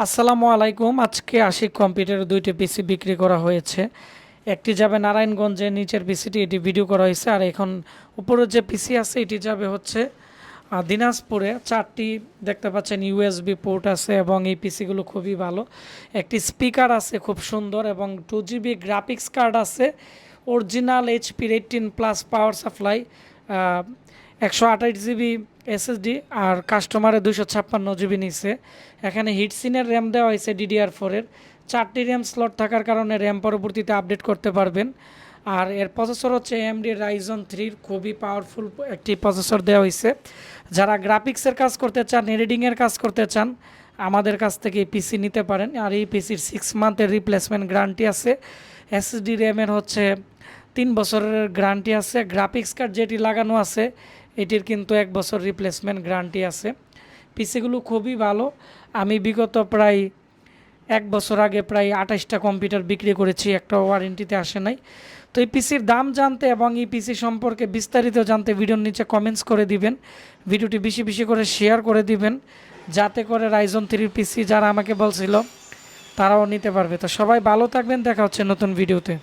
আসসালামু আলাইকুম। আজকে আশিক কম্পিউটারের দুইটি পিসি বিক্রি করা হয়েছে। একটি যাবে নারায়ণগঞ্জে, নিচের পিসিটি এটি ভিডিও করা হয়েছে। আর এখন উপরের যে পিসি আছে এটি যাবে হচ্ছে দিনাজপুরে। চারটি দেখতে পাচ্ছেন ইউএসবি পোর্ট আছে এবং এই পিসিগুলো খুবই ভালো। একটি স্পিকার আছে খুব সুন্দর এবং 2GB গ্রাফিক্স কার্ড আছে। অরিজিনাল এইচপির 18+ পাওয়ার সাপ্লাই, 128GB এসএসডি আর কাস্টমারে 256GB নিচ্ছে। এখানে হিটসিনের র্যাম দেওয়া হয়েছে DDR4-এর। 4টি র্যাম স্লট থাকার কারণে র্যাম পরবর্তীতে আপডেট করতে পারবেন। আর এর প্রসেসর হচ্ছে AMD Ryzen 3-র খুবই পাওয়ারফুল একটি প্রসেসর দেওয়া হয়েছে। যারা গ্রাফিক্সের কাজ করতে চান, এডিটিংয়ের কাজ করতে চান, আমাদের কাছ থেকে এই পিসি নিতে পারেন। আর এই পিসির 6 মান্থের রিপ্লেসমেন্ট গ্যারান্টি আছে। এসএসডি র্যামের হচ্ছে 3 বছরের গ্যারান্টি আছে। গ্রাফিক্স কার্ড যেটি লাগানো আছে এটির কিন্তু 1 বছর রিপ্লেসমেন্ট গ্যারান্টি আছে। পিসিগুলো খুবই ভালো। আমি বিগত প্রায় 1 বছর আগে প্রায় 28টা কম্পিউটার বিক্রি করেছি, একটা ওয়ারেন্টিতে আসে নাই। তো এই পিসির দাম জানতে এবং এই পিসি সম্পর্কে বিস্তারিত জানতে ভিডিওর নিচে কমেন্টস করে দিবেন। ভিডিওটি বেশি বেশি করে শেয়ার করে দিবেন, যাতে করে Ryzen 3 পিসি যারা আমাকে বলছিল তারাও নিতে পারবে। তো সবাই ভালো থাকবেন, দেখা হচ্ছে নতুন ভিডিওতে।